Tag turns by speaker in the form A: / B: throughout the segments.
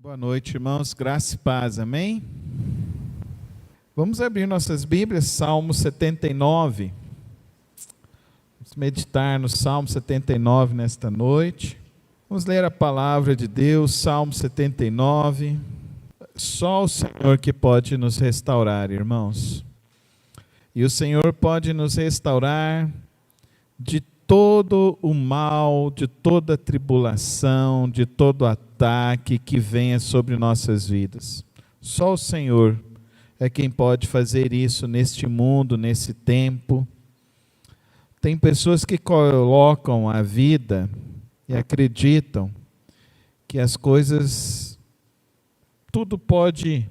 A: Boa noite, irmãos, graça e paz, amém? Vamos abrir nossas Bíblias, Salmo 79. Vamos meditar no Salmo 79 nesta noite. Vamos ler a palavra de Deus, Salmo 79. Só o Senhor que pode nos restaurar, irmãos. E o Senhor pode nos restaurar de todo o mal, de toda a tribulação, de todo ataque que venha sobre nossas vidas. Só o Senhor é quem pode fazer isso neste mundo, nesse tempo. Tem pessoas que colocam a vida e acreditam que as coisas, tudo pode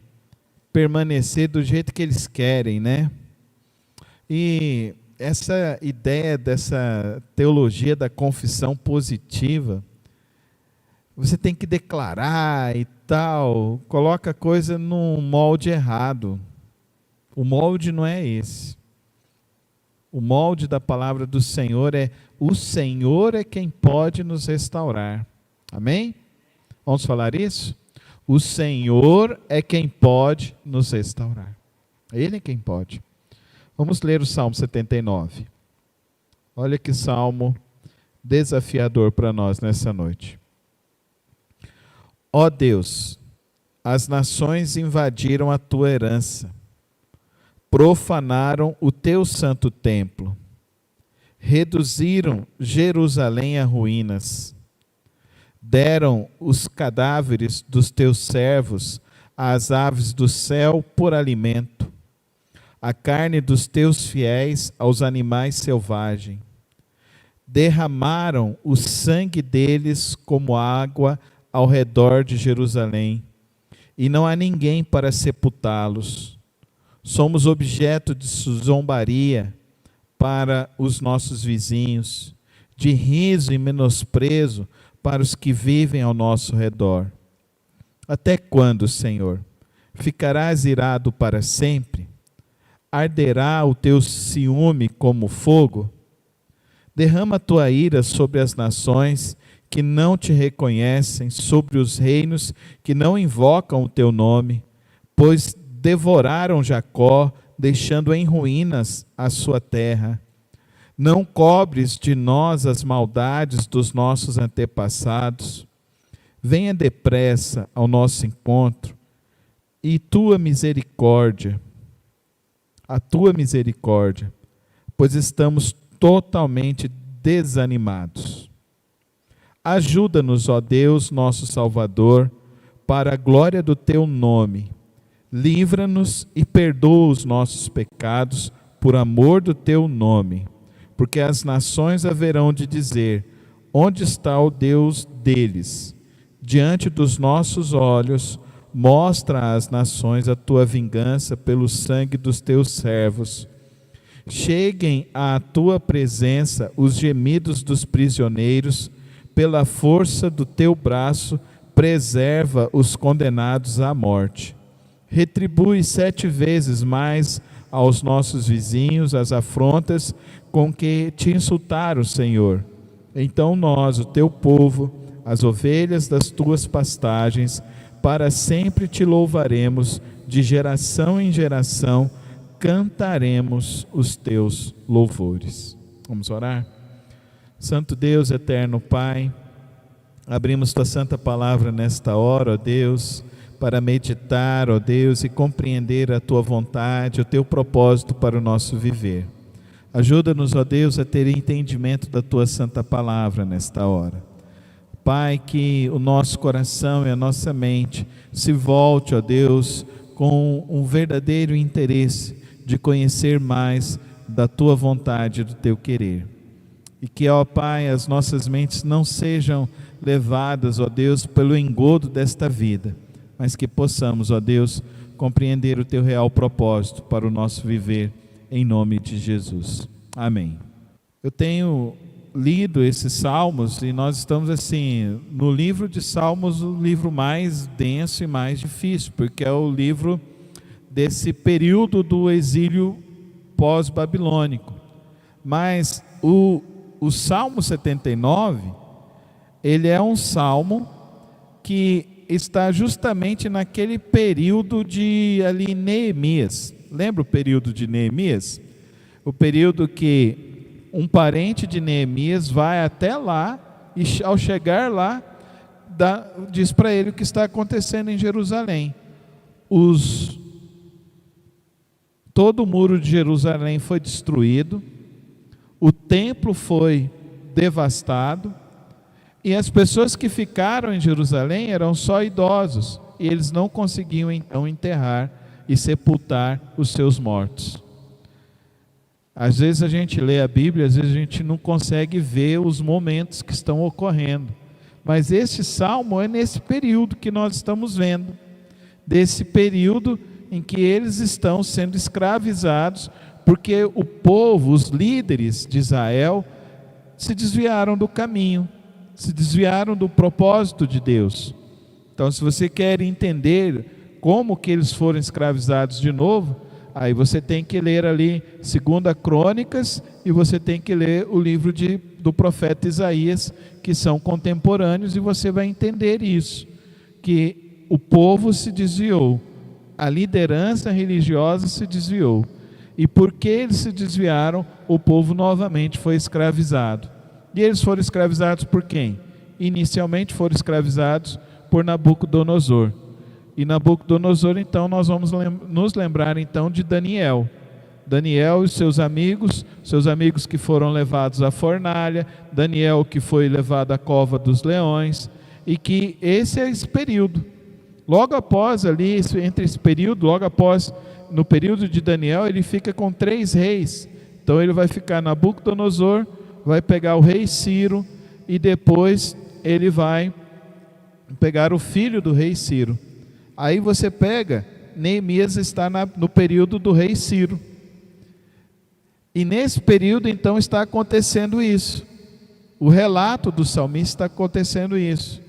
A: permanecer do jeito que eles querem, né? E essa ideia dessa teologia da confissão positiva, você tem que declarar e tal, coloca a coisa num molde errado. O molde não é esse. O molde da palavra do Senhor é: o Senhor é quem pode nos restaurar. Amém? Vamos falar isso? O Senhor é quem pode nos restaurar. Ele é quem pode. Vamos ler o Salmo 79. Olha que salmo desafiador para nós nessa noite. Ó Deus, as nações invadiram a tua herança, profanaram o teu santo templo, reduziram Jerusalém a ruínas, deram os cadáveres dos teus servos às aves do céu por alimento, a carne dos teus fiéis aos animais selvagens. Derramaram o sangue deles como água ao redor de Jerusalém, e não há ninguém para sepultá-los. Somos objeto de zombaria para os nossos vizinhos, de riso e menosprezo para os que vivem ao nosso redor. Até quando, Senhor? Ficarás irado para sempre? Arderá o teu ciúme como fogo? Derrama a tua ira sobre as nações que não te reconhecem, sobre os reinos que não invocam o teu nome, pois devoraram Jacó, deixando em ruínas a sua terra. Não cobres de nós as maldades dos nossos antepassados. Venha depressa ao nosso encontro, e a tua misericórdia, pois estamos totalmente desanimados. Ajuda-nos, ó Deus, nosso Salvador, para a glória do teu nome. Livra-nos e perdoa os nossos pecados por amor do teu nome, porque as nações haverão de dizer: onde está o Deus deles? Diante dos nossos olhos, mostra às nações a tua vingança pelo sangue dos teus servos. Cheguem à tua presença os gemidos dos prisioneiros, pela força do teu braço, preserva os condenados à morte. Retribui 7 vezes mais aos nossos vizinhos as afrontas com que te insultaram, Senhor. Então nós, o teu povo, as ovelhas das tuas pastagens, para sempre te louvaremos, de geração em geração cantaremos os teus louvores. Vamos orar? Santo Deus, eterno Pai, abrimos tua santa palavra nesta hora, ó Deus, para meditar, ó Deus, e compreender a tua vontade, o teu propósito para o nosso viver. Ajuda-nos, ó Deus, a ter entendimento da tua santa palavra nesta hora. Pai, que o nosso coração e a nossa mente se volte, ó Deus, com um verdadeiro interesse de conhecer mais da tua vontade e do teu querer. E que, ó Pai, as nossas mentes não sejam levadas, ó Deus, pelo engodo desta vida, mas que possamos, ó Deus, compreender o teu real propósito para o nosso viver, em nome de Jesus. Amém. Eu tenho lido esses salmos e nós estamos assim, no livro de Salmos, o livro mais denso e mais difícil, porque é o livro desse período do exílio pós-babilônico. Mas o Salmo 79, ele é um salmo que está justamente naquele período de ali Neemias. Lembra o período de Neemias? O período que um parente de Neemias vai até lá e ao chegar lá diz para ele o que está acontecendo em Jerusalém. Todo o muro de Jerusalém foi destruído, o templo foi devastado, e as pessoas que ficaram em Jerusalém eram só idosos, e eles não conseguiam então enterrar e sepultar os seus mortos. Às vezes a gente lê a Bíblia, às vezes a gente não consegue ver os momentos que estão ocorrendo, mas este salmo é nesse período que nós estamos vendo, desse período em que eles estão sendo escravizados, porque o povo, os líderes de Israel, se desviaram do caminho, se desviaram do propósito de Deus. Então, se você quer entender como que eles foram escravizados de novo, aí você tem que ler ali 2 Crônicas e você tem que ler o livro do profeta Isaías, que são contemporâneos, e você vai entender isso, que o povo se desviou, a liderança religiosa se desviou, e porque eles se desviaram, o povo novamente foi escravizado. E eles foram escravizados por quem? Inicialmente foram escravizados por Nabucodonosor. E Nabucodonosor, então, nós vamos nos lembrar então de Daniel. Daniel e seus amigos que foram levados à fornalha, Daniel que foi levado à cova dos leões, e que esse é esse período. Logo após ali, entre esse período, no período de Daniel, ele fica com 3 reis. Então ele vai ficar Nabucodonosor, vai pegar o rei Ciro, e depois ele vai pegar o filho do rei Ciro. Aí você pega, Neemias está no período do rei Ciro. E nesse período então está acontecendo isso. O relato do salmista está acontecendo isso.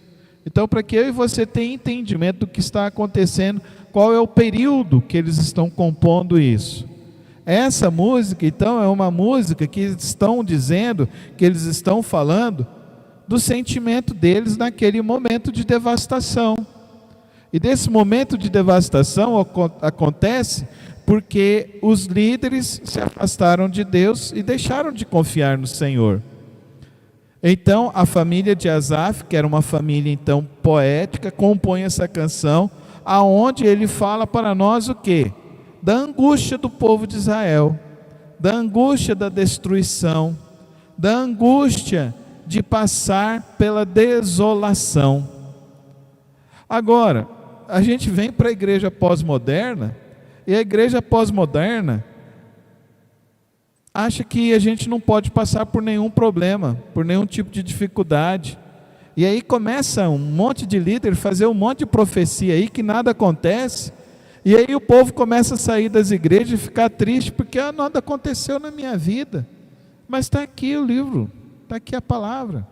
A: Então, para que eu e você tenha entendimento do que está acontecendo, qual é o período que eles estão compondo isso? Essa música, então, é uma música que estão dizendo, que eles estão falando do sentimento deles naquele momento de devastação. E desse momento de devastação acontece porque os líderes se afastaram de Deus e deixaram de confiar no Senhor. Então a família de Asaf, que era uma família então poética, compõe essa canção, aonde ele fala para nós o quê? Da angústia do povo de Israel, da angústia da destruição, da angústia de passar pela desolação. Agora, a gente vem para a igreja pós-moderna, e a igreja pós-moderna acha que a gente não pode passar por nenhum problema, por nenhum tipo de dificuldade. E aí começa um monte de líder fazer um monte de profecia aí que nada acontece. E aí o povo começa a sair das igrejas e ficar triste porque nada aconteceu na minha vida. Mas está aqui o livro, está aqui a palavra,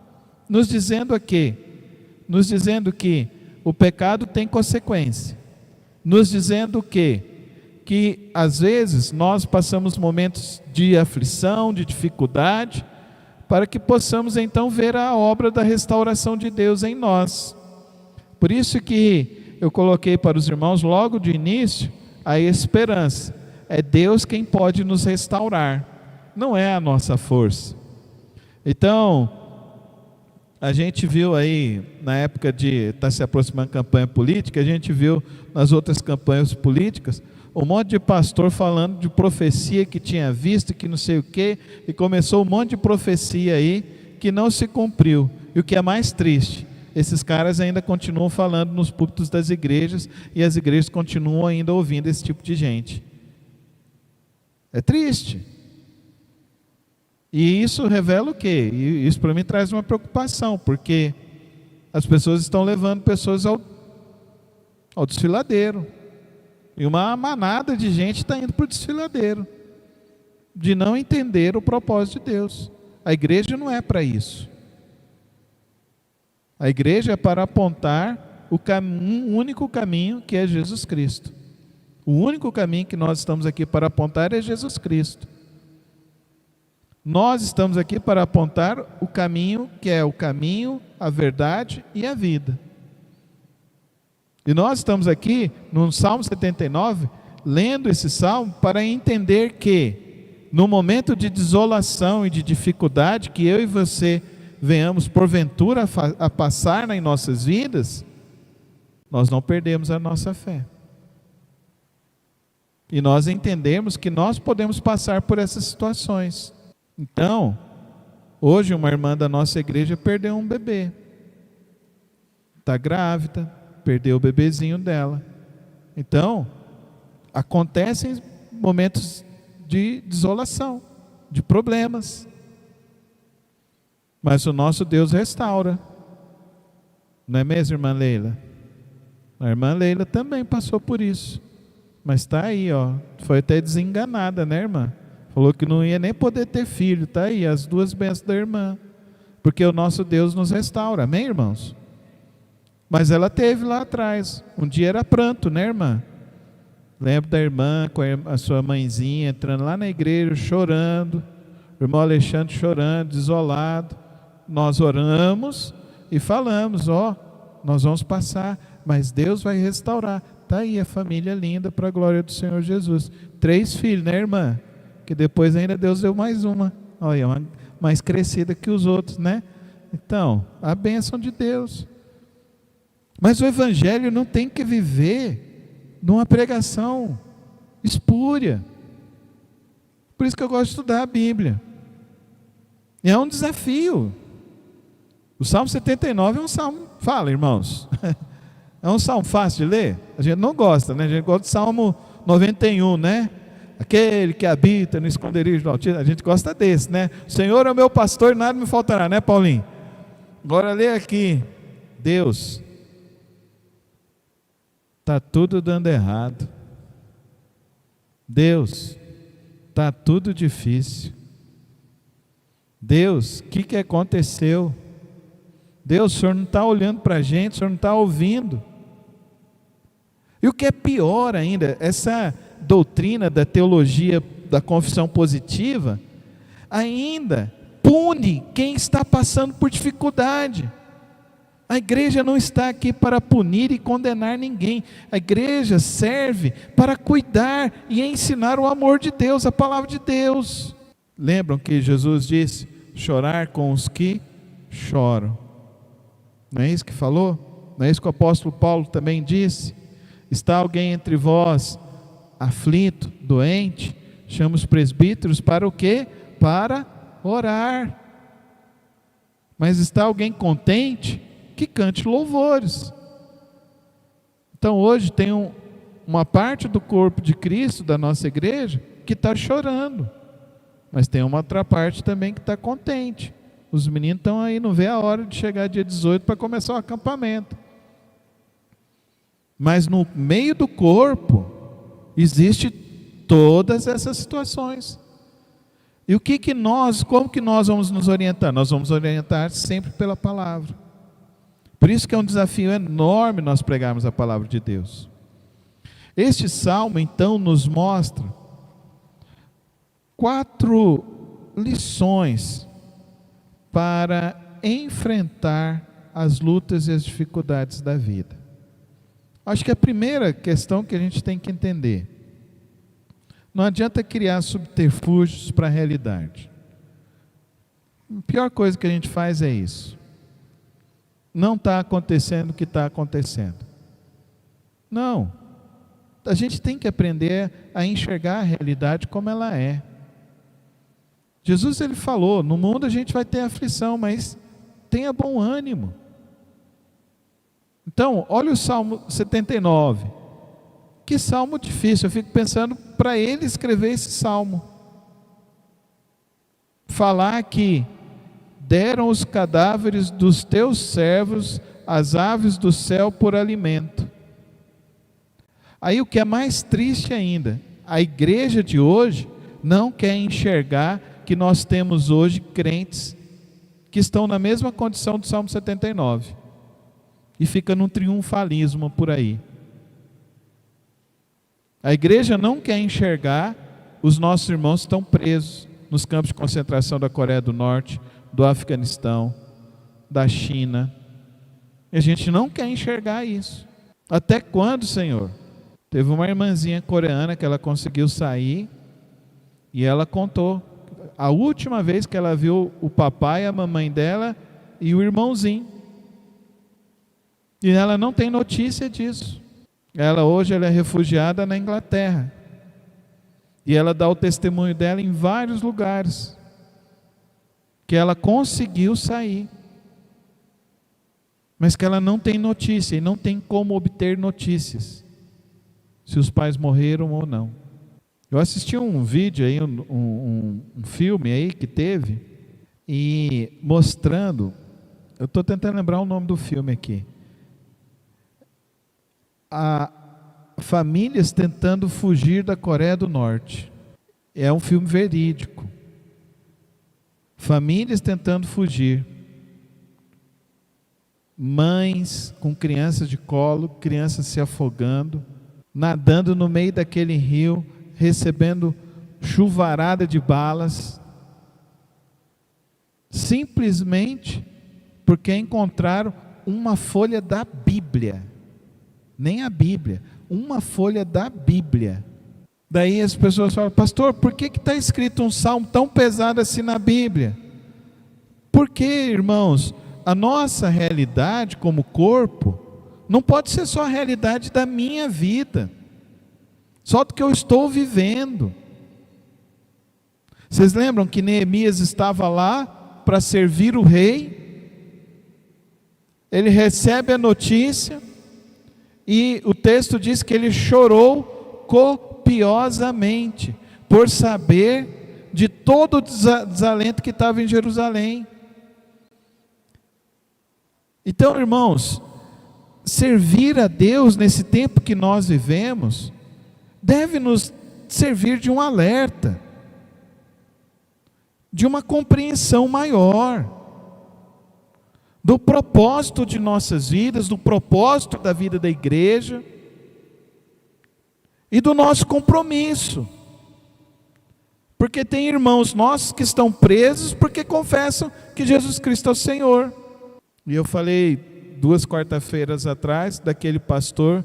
A: nos dizendo aqui, nos dizendo que o pecado tem consequência, nos dizendo que às vezes nós passamos momentos de aflição, de dificuldade, para que possamos então ver a obra da restauração de Deus em nós. Por isso que eu coloquei para os irmãos logo de início a esperança. É Deus quem pode nos restaurar, não é a nossa força. Então, a gente viu aí, na época de estar se aproximando da campanha política, a gente viu nas outras campanhas políticas, um monte de pastor falando de profecia que tinha visto, que não sei o quê, e começou um monte de profecia aí que não se cumpriu. E o que é mais triste, esses caras ainda continuam falando nos púlpitos das igrejas, e as igrejas continuam ainda ouvindo esse tipo de gente. É triste. E isso revela o quê? E isso para mim traz uma preocupação, porque as pessoas estão levando pessoas ao desfiladeiro. E uma manada de gente está indo para o desfiladeiro, de não entender o propósito de Deus. A igreja não é para isso. A igreja é para apontar um único caminho, que é Jesus Cristo. O único caminho que nós estamos aqui para apontar é Jesus Cristo. Nós estamos aqui para apontar o caminho, que é o caminho, a verdade e a vida. E nós estamos aqui no Salmo 79, lendo esse salmo para entender que no momento de desolação e de dificuldade que eu e você venhamos porventura a passar em nossas vidas, nós não perdemos a nossa fé. E nós entendemos que nós podemos passar por essas situações. Então, hoje uma irmã da nossa igreja perdeu um bebê. Está grávida, perdeu o bebezinho dela. Então, acontecem momentos de desolação, de problemas. Mas o nosso Deus restaura. Não é mesmo, irmã Leila? A irmã Leila também passou por isso. Mas está aí, ó. Foi até desenganada, né, irmã? Falou que não ia nem poder ter filho. Está aí, as duas bênçãos da irmã. Porque o nosso Deus nos restaura. Amém, irmãos? Mas ela teve lá atrás. Um dia era pranto, né, irmã? Lembro da irmã com a sua mãezinha entrando lá na igreja, chorando. O irmão Alexandre chorando, desolado. Nós oramos e falamos, ó, nós vamos passar, mas Deus vai restaurar. Está aí a família linda para a glória do Senhor Jesus. 3 filhos, né, irmã? Que depois ainda Deus deu mais uma. Olha, uma mais crescida que os outros, né? Então, a bênção de Deus. Mas o evangelho não tem que viver numa pregação espúria. Por isso que eu gosto de estudar a Bíblia. E é um desafio. O Salmo 79 é um salmo, fala, irmãos, é um salmo fácil de ler? A gente não gosta, né? A gente gosta do Salmo 91, né? Aquele que habita no esconderijo do Altíssimo, a gente gosta desse, né? O Senhor é o meu pastor e nada me faltará, né, Paulinho? Agora lê aqui, Deus, está tudo dando errado. Deus, está tudo difícil. Deus, o que aconteceu? Deus, o Senhor não está olhando para a gente, o Senhor não está ouvindo. E o que é pior ainda, essa doutrina da teologia da confissão positiva, ainda pune quem está passando por dificuldade. A igreja não está aqui para punir e condenar ninguém. A igreja serve para cuidar e ensinar o amor de Deus, a palavra de Deus. Lembram que Jesus disse, chorar com os que choram. Não é isso que falou? Não é isso que o apóstolo Paulo também disse? Está alguém entre vós aflito, doente? Chama os presbíteros para o quê? Para orar. Mas está alguém contente? Que cante louvores. Então hoje tem uma parte do corpo de Cristo, da nossa igreja, que está chorando. Mas tem uma outra parte também que está contente. Os meninos estão aí, não vê a hora de chegar dia 18 para começar o acampamento. Mas no meio do corpo, existe todas essas situações. E como que nós vamos nos orientar? Nós vamos orientar sempre pela palavra. Por isso que é um desafio enorme nós pregarmos a palavra de Deus. Este salmo então nos mostra 4 lições para enfrentar as lutas e as dificuldades da vida. Acho que a primeira questão que a gente tem que entender, não adianta criar subterfúgios para a realidade. A pior coisa que a gente faz é isso. Não está acontecendo o que está acontecendo. Não. A gente tem que aprender a enxergar a realidade como ela é. Jesus ele falou, no mundo a gente vai ter aflição, mas tenha bom ânimo. Então, olha o Salmo 79. Que salmo difícil, eu fico pensando para ele escrever esse salmo. Falar que deram os cadáveres dos teus servos às aves do céu por alimento. Aí o que é mais triste ainda, a igreja de hoje não quer enxergar que nós temos hoje crentes que estão na mesma condição do Salmo 79 e fica num triunfalismo por aí. A igreja não quer enxergar os nossos irmãos que estão presos nos campos de concentração da Coreia do Norte, do Afeganistão, da China. E a gente não quer enxergar isso. Até quando, Senhor? Teve uma irmãzinha coreana que ela conseguiu sair e ela contou a última vez que ela viu o papai, a mamãe dela e o irmãozinho. E ela não tem notícia disso. Hoje ela é refugiada na Inglaterra. E ela dá o testemunho dela em vários lugares. Que ela conseguiu sair. Mas que ela não tem notícia e não tem como obter notícias. Se os pais morreram ou não. Eu assisti um vídeo aí, um filme aí que teve, e mostrando, eu estou tentando lembrar o nome do filme aqui, famílias tentando fugir da Coreia do Norte. É um filme verídico. Famílias tentando fugir. Mães com crianças de colo, crianças se afogando, nadando no meio daquele rio, recebendo chuvarada de balas, simplesmente porque encontraram uma folha da Bíblia, nem a Bíblia, uma folha da Bíblia. Daí as pessoas falam: pastor, por que está escrito um salmo tão pesado assim na Bíblia? Porque, irmãos, a nossa realidade como corpo não pode ser só a realidade da minha vida, só do que eu estou vivendo. Vocês lembram que Neemias estava lá para servir o rei? Ele recebe a notícia e o texto diz que ele chorou copiosamente por saber de todo o desalento que estava em Jerusalém. Então, irmãos, servir a Deus nesse tempo que nós vivemos deve nos servir de um alerta, de uma compreensão maior do propósito de nossas vidas, do propósito da vida da igreja e do nosso compromisso. Porque tem irmãos nossos que estão presos porque confessam que Jesus Cristo é o Senhor. E eu falei 2 quarta-feiras atrás daquele pastor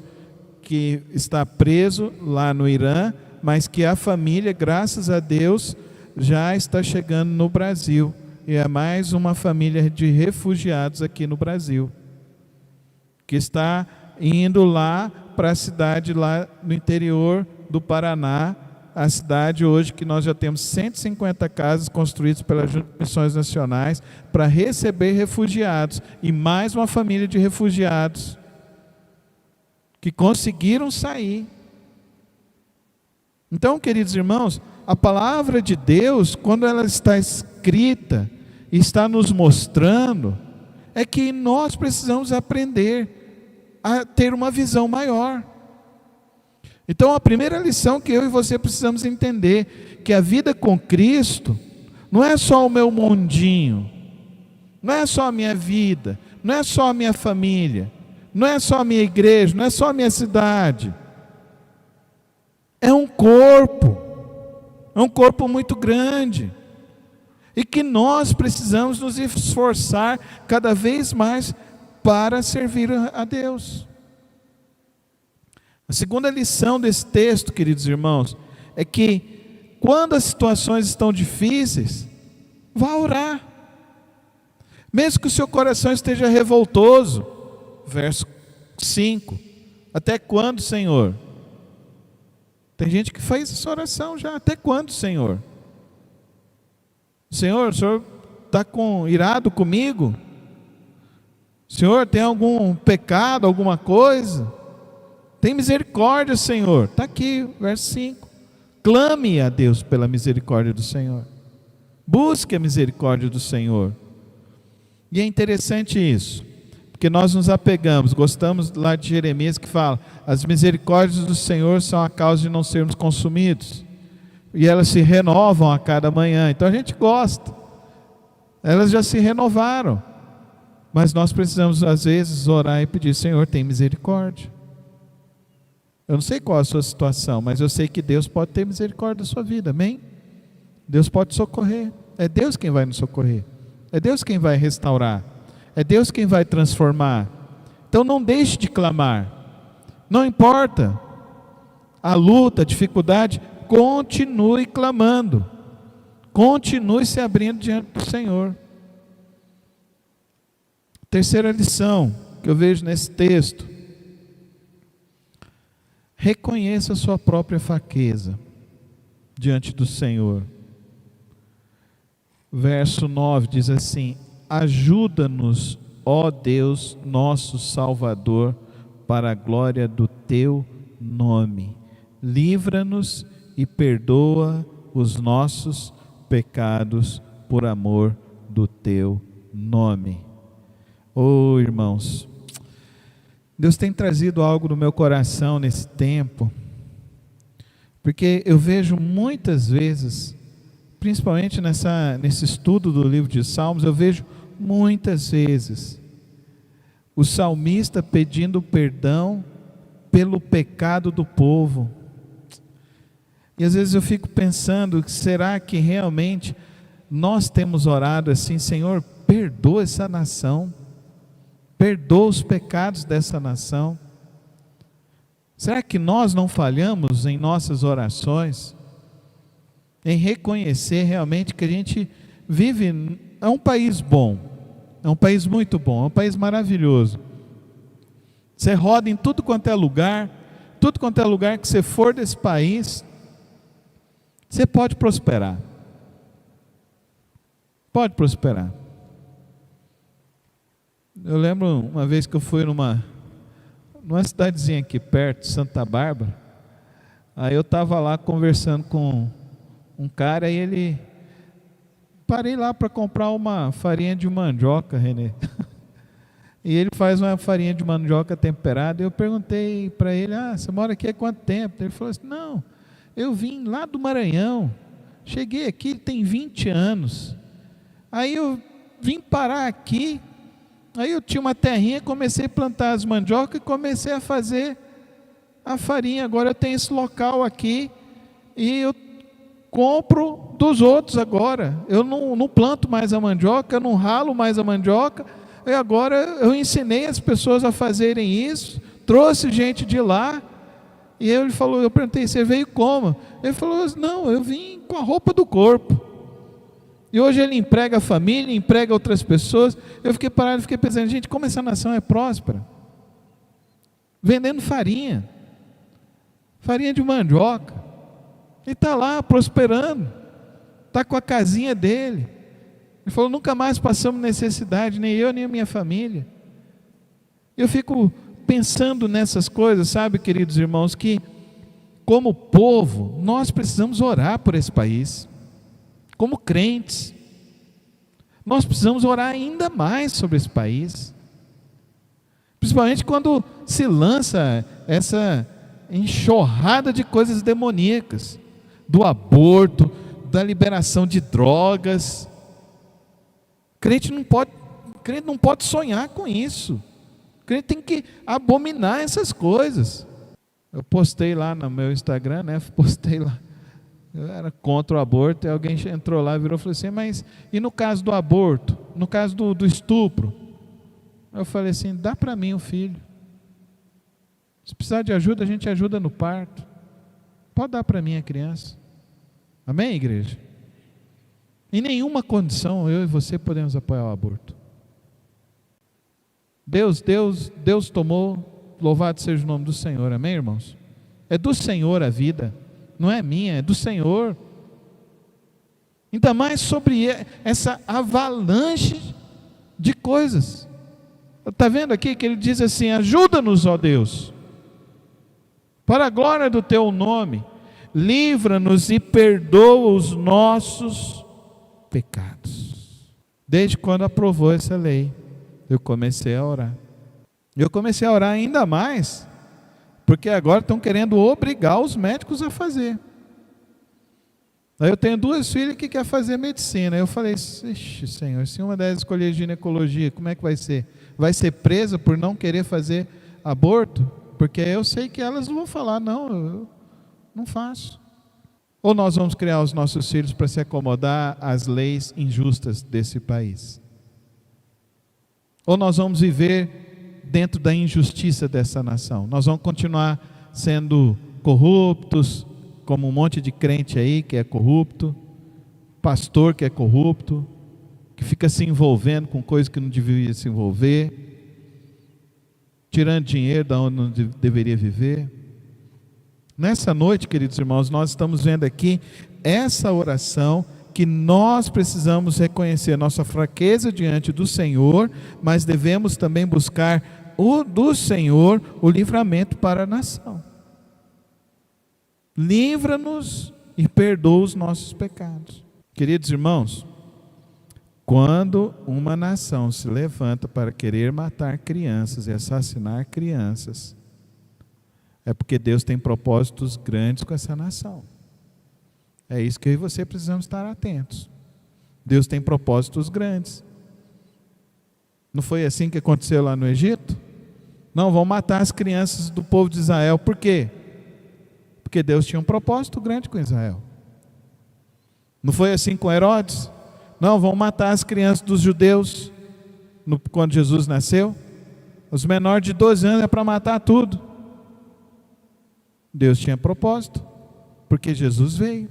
A: que está preso lá no Irã, mas que a família, graças a Deus, já está chegando no Brasil. E é mais uma família de refugiados aqui no Brasil, que está indo lá para a cidade lá no interior do Paraná, a cidade hoje que nós já temos 150 casas construídas pelas Missões Nacionais para receber refugiados, e mais uma família de refugiados que conseguiram sair. Então, queridos irmãos, a palavra de Deus, quando ela está escrita e está nos mostrando, é que nós precisamos aprender a ter uma visão maior. Então, a primeira lição que eu e você precisamos entender, que a vida com Cristo não é só o meu mundinho, não é só a minha vida, não é só a minha família, não é só a minha igreja, não é só a minha cidade. É um corpo muito grande, e que nós precisamos nos esforçar cada vez mais para servir a Deus. A segunda lição desse texto, queridos irmãos, é que quando as situações estão difíceis, vá orar. Mesmo que o seu coração esteja revoltoso. Verso 5. Até quando, Senhor? Tem gente que faz essa oração já. Até quando, Senhor? Senhor, o Senhor está irado comigo? Senhor, tem algum pecado, alguma coisa? Tem misericórdia, Senhor. Está aqui, verso 5. Clame a Deus pela misericórdia do Senhor. Busque a misericórdia do Senhor. E é interessante isso, porque nós nos apegamos, gostamos lá de Jeremias que fala: as misericórdias do Senhor são a causa de não sermos consumidos, e elas se renovam a cada manhã. Então a gente gosta, elas já se renovaram, mas nós precisamos às vezes orar e pedir: Senhor, tem misericórdia. Eu não sei qual a sua situação, mas eu sei que Deus pode ter misericórdia da sua vida, amém? Deus pode socorrer, é Deus quem vai nos socorrer, é Deus quem vai restaurar, é Deus quem vai transformar. Então não deixe de clamar, Não importa a luta, a dificuldade, continue clamando, continue se abrindo diante do Senhor. Terceira lição que eu vejo nesse texto: reconheça a sua própria fraqueza diante do Senhor. Verso 9 diz assim: ajuda-nos, ó Deus, nosso Salvador, para a glória do teu nome. Livra-nos e perdoa os nossos pecados por amor do teu nome. Oh, irmãos, Deus tem trazido algo no meu coração nesse tempo, porque eu vejo muitas vezes, principalmente nesse estudo do livro de Salmos, eu vejo muitas vezes o salmista pedindo perdão pelo pecado do povo. E às vezes eu fico pensando, será que realmente nós temos orado assim: Senhor, perdoa essa nação, perdoa os pecados dessa nação? Será que nós não falhamos em nossas orações, em reconhecer realmente que a gente vive, é um país bom, é um país muito bom, é um país maravilhoso. Você roda em tudo quanto é lugar que você for desse país, você pode prosperar. Pode prosperar. Eu lembro uma vez que eu fui numa cidadezinha aqui perto, Santa Bárbara. Aí eu estava lá conversando com um cara e parei lá para comprar uma farinha de mandioca, Renê. E ele faz uma farinha de mandioca temperada. Eu perguntei para ele: você mora aqui há quanto tempo? Ele falou assim: não, eu vim lá do Maranhão, cheguei aqui tem 20 anos. Aí eu vim parar aqui. Aí eu tinha uma terrinha, comecei a plantar as mandiocas e comecei a fazer a farinha. Agora eu tenho esse local aqui e eu compro dos outros agora. Eu não planto mais a mandioca, eu não ralo mais a mandioca. E agora eu ensinei as pessoas a fazerem isso, trouxe gente de lá. E ele falou, eu perguntei: você veio como? Ele falou: não, eu vim com a roupa do corpo. E hoje ele emprega a família, emprega outras pessoas. Eu fiquei parado, fiquei pensando: gente, como essa nação é próspera? Vendendo farinha de mandioca. E está lá prosperando, está com a casinha dele. Ele falou: nunca mais passamos necessidade, nem eu nem a minha família. Eu fico pensando nessas coisas, sabe, queridos irmãos, que como povo nós precisamos orar por esse país. Como crentes, nós precisamos orar ainda mais sobre esse país, principalmente quando se lança essa enxurrada de coisas demoníacas, do aborto, da liberação de drogas. Crente não pode sonhar com isso. Crente tem que abominar essas coisas. Eu postei lá no meu Instagram, eu era contra o aborto, e alguém entrou lá, virou e falou assim: mas e no caso do aborto? No caso do estupro? Eu falei assim: dá para mim o filho. Se precisar de ajuda, a gente ajuda no parto. Pode dar para mim a criança. Amém, igreja? Em nenhuma condição eu e você podemos apoiar o aborto. Deus tomou, louvado seja o nome do Senhor, amém, irmãos? É do Senhor a vida, não é minha, é do Senhor. Ainda mais sobre essa avalanche de coisas. Está vendo aqui que ele diz assim: ajuda-nos, ó Deus, para a glória do teu nome, livra-nos e perdoa os nossos pecados. Desde quando aprovou essa lei, eu comecei a orar. Eu comecei a orar ainda mais, porque agora estão querendo obrigar os médicos a fazer. Aí eu tenho 2 filhas que querem fazer medicina. Eu falei: ixi, Senhor, se uma delas escolher ginecologia, como é que vai ser? Vai ser presa por não querer fazer aborto? Porque eu sei que elas não vão falar: não, eu não faço. Ou nós vamos criar os nossos filhos para se acomodar às leis injustas desse país? Ou nós vamos viver dentro da injustiça dessa nação. Nós vamos continuar sendo corruptos, como um monte de crente aí que é corrupto, pastor que é corrupto, que fica se envolvendo com coisas que não deveria se envolver, tirando dinheiro da onde não deveria viver. Nessa noite, queridos irmãos, nós estamos vendo aqui essa oração que nós precisamos reconhecer nossa fraqueza diante do Senhor, mas devemos também buscar do Senhor o livramento para a nação. Livra-nos e perdoa os nossos pecados. Queridos irmãos, quando uma nação se levanta para querer matar crianças e assassinar crianças, é porque Deus tem propósitos grandes com essa nação. É isso que eu e você precisamos estar atentos. Deus tem propósitos grandes. Não foi assim que aconteceu lá no Egito? Não, vão matar as crianças do povo de Israel. Por quê? Porque Deus tinha um propósito grande com Israel. Não foi assim com Herodes? Não, vão matar as crianças dos judeus quando Jesus nasceu. Os menores de 12 anos é para matar tudo. Deus tinha propósito, porque Jesus veio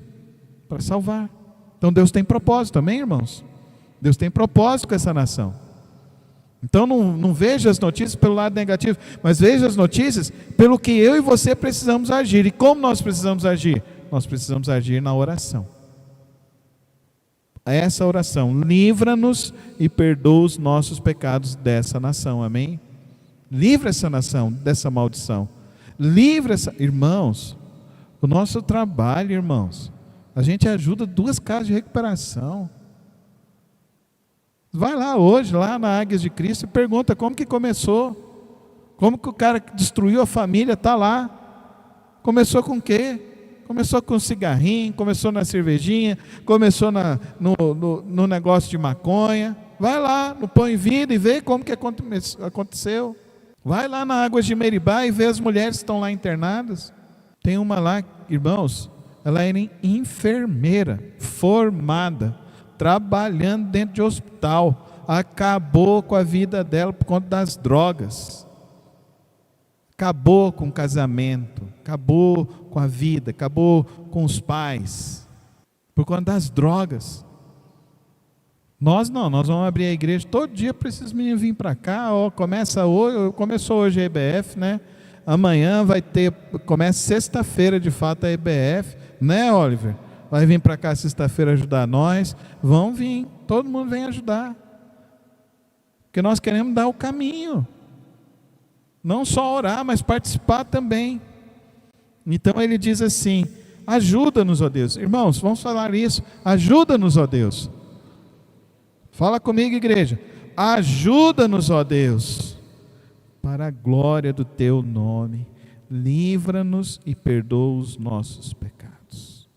A: para salvar. Então Deus tem propósito, amém, irmãos? Deus tem propósito com essa nação. Então não veja as notícias pelo lado negativo, mas veja as notícias pelo que eu e você precisamos agir. E como nós precisamos agir? Nós precisamos agir na oração. Essa oração, livra-nos e perdoa os nossos pecados dessa nação, amém? Livra essa nação dessa maldição. Livra essa... Irmãos, o nosso trabalho, irmãos, a gente ajuda 2 casas de recuperação. Vai lá hoje, lá na Águias de Cristo, e pergunta como que começou. Como que o cara que destruiu a família está lá. Começou com o quê? Começou com cigarrinho, começou na cervejinha, começou no negócio de maconha. Vai lá no Pão e Vida e vê como que aconteceu. Vai lá na Águas de Meribá e vê as mulheres que estão lá internadas. Tem uma lá, irmãos, ela era enfermeira, formada, trabalhando dentro de hospital. Acabou com a vida dela por conta das drogas. Acabou com o casamento, acabou com a vida, acabou com os pais, por conta das drogas. Nós vamos abrir a igreja todo dia para esses meninos virem para cá. Começou hoje a EBF, né? Amanhã começa sexta-feira de fato a EBF, né, Oliver? Vai vir para cá sexta-feira ajudar nós. Vão vir, todo mundo vem ajudar, porque nós queremos dar o caminho. Não só orar, mas participar também. Então ele diz assim: ajuda-nos, ó Deus. Irmãos, vamos falar isso. Ajuda-nos, ó Deus. Fala comigo, igreja. Ajuda-nos, ó Deus, para a glória do teu nome. Livra-nos e perdoa os nossos pecados.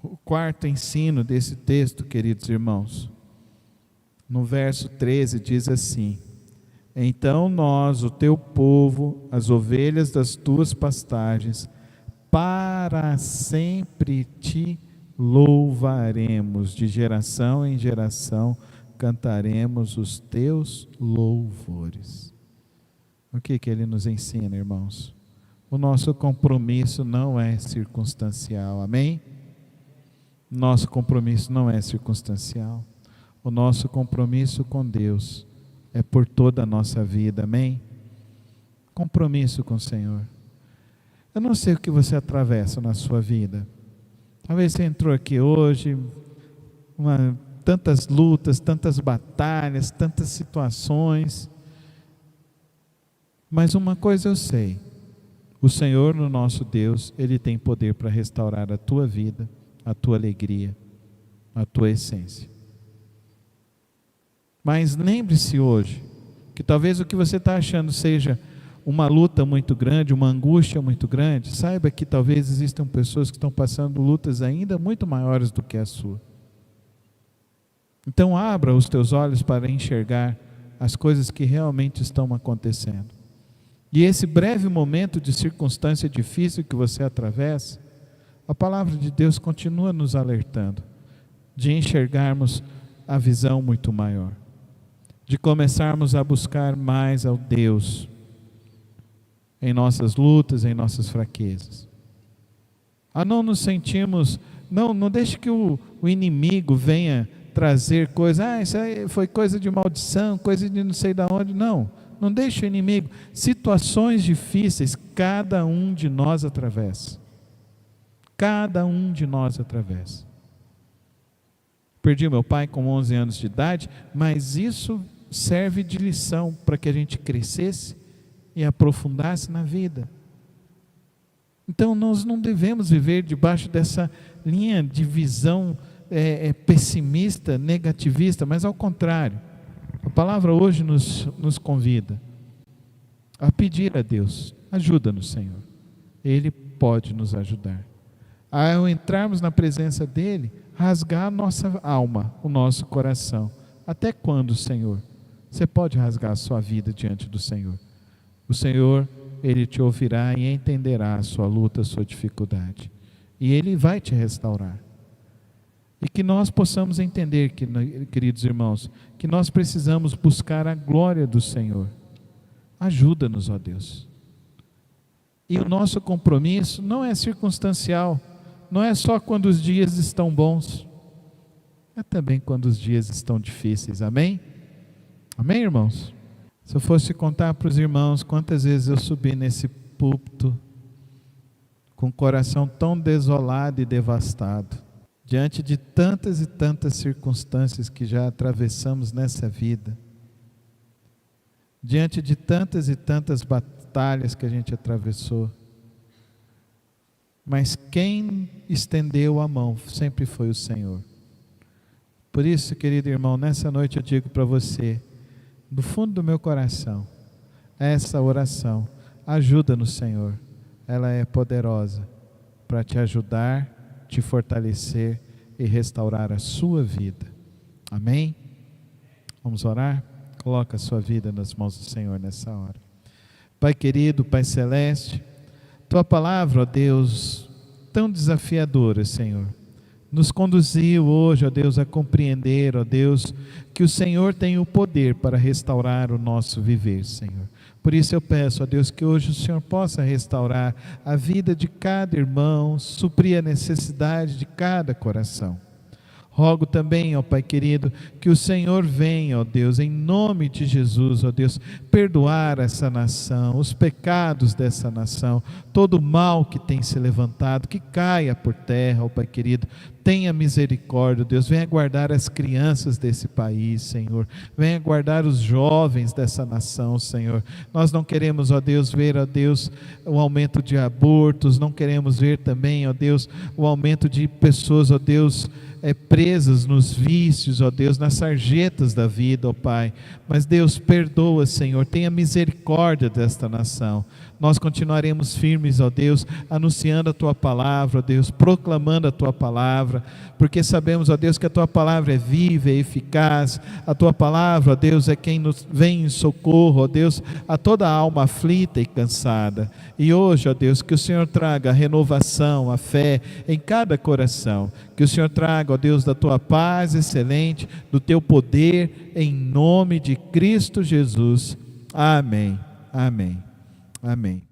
A: O 4º ensino desse texto, queridos irmãos, no verso 13 diz assim: então nós, o teu povo, as ovelhas das tuas pastagens, para sempre te louvaremos, de geração em geração cantaremos os teus louvores. O que ele nos ensina, irmãos? O nosso compromisso não é circunstancial, amém? Nosso compromisso não é circunstancial. O nosso compromisso com Deus é por toda a nossa vida, amém? Compromisso com o Senhor. Eu não sei o que você atravessa na sua vida. Talvez você entrou aqui hoje, tantas lutas, tantas batalhas, tantas situações. Mas uma coisa eu sei: o Senhor, no nosso Deus, Ele tem poder para restaurar a tua vida, a tua alegria, a tua essência. Mas lembre-se hoje, que talvez o que você está achando seja uma luta muito grande, uma angústia muito grande. Saiba que talvez existam pessoas que estão passando lutas ainda muito maiores do que a sua. Então abra os teus olhos para enxergar as coisas que realmente estão acontecendo. E esse breve momento de circunstância difícil que você atravessa, a palavra de Deus continua nos alertando de enxergarmos a visão muito maior, de começarmos a buscar mais ao Deus em nossas lutas, em nossas fraquezas. A não nos sentirmos, não deixe que o inimigo venha trazer coisa, isso aí foi coisa de maldição, coisa de não sei de onde. Não deixe o inimigo. Situações difíceis, cada um de nós atravessa. Cada um de nós atravessa. Perdi meu pai com 11 anos de idade, mas isso serve de lição para que a gente crescesse e aprofundasse na vida. Então nós não devemos viver debaixo dessa linha de visão pessimista, negativista, mas ao contrário. A palavra hoje nos convida a pedir a Deus, ajuda-nos, Senhor. Ele pode nos ajudar. Ao entrarmos na presença dEle, rasgar a nossa alma, o nosso coração. Até quando, Senhor? Você pode rasgar a sua vida diante do Senhor. O Senhor, Ele te ouvirá e entenderá a sua luta, a sua dificuldade. E Ele vai te restaurar. E que nós possamos entender, queridos irmãos, que nós precisamos buscar a glória do Senhor. Ajuda-nos, ó Deus. E o nosso compromisso não é circunstancial, não é só quando os dias estão bons, é também quando os dias estão difíceis, amém? Amém, irmãos? Se eu fosse contar para os irmãos quantas vezes eu subi nesse púlpito com o coração tão desolado e devastado, diante de tantas e tantas circunstâncias que já atravessamos nessa vida, diante de tantas e tantas batalhas que a gente atravessou, mas quem estendeu a mão sempre foi o Senhor. Por isso, querido irmão, nessa noite eu digo para você, do fundo do meu coração, essa oração, ajuda-nos, Senhor. Ela é poderosa para te ajudar, te fortalecer e restaurar a sua vida. Amém? Vamos orar? Coloca a sua vida nas mãos do Senhor nessa hora. Pai querido, Pai celeste, Tua palavra, ó Deus, tão desafiadora, Senhor, nos conduziu hoje, ó Deus, a compreender, ó Deus, que o Senhor tem o poder para restaurar o nosso viver, Senhor. Por isso eu peço, ó Deus, que hoje o Senhor possa restaurar a vida de cada irmão, suprir a necessidade de cada coração. Rogo também, ó Pai querido, que o Senhor venha, ó Deus, em nome de Jesus, ó Deus, perdoar essa nação, os pecados dessa nação, todo o mal que tem se levantado, que caia por terra, ó Pai querido. Tenha misericórdia, Deus, venha guardar as crianças desse país, Senhor, venha guardar os jovens dessa nação, Senhor. Nós não queremos, ó Deus, ver, ó Deus, o aumento de abortos, não queremos ver também, ó Deus, o aumento de pessoas, ó Deus, presas nos vícios, ó Deus, nas sarjetas da vida, ó Pai. Mas Deus, perdoa, Senhor, tenha misericórdia desta nação. Nós continuaremos firmes, ó Deus, anunciando a Tua palavra, ó Deus, proclamando a Tua palavra, porque sabemos, ó Deus, que a Tua palavra é viva, é eficaz. A Tua palavra, ó Deus, é quem nos vem em socorro, ó Deus, a toda alma aflita e cansada. E hoje, ó Deus, que o Senhor traga a renovação, a fé em cada coração. Que o Senhor traga, ó Deus, da Tua paz excelente, do Teu poder, em nome de Cristo Jesus. Amém. Amém. Amém.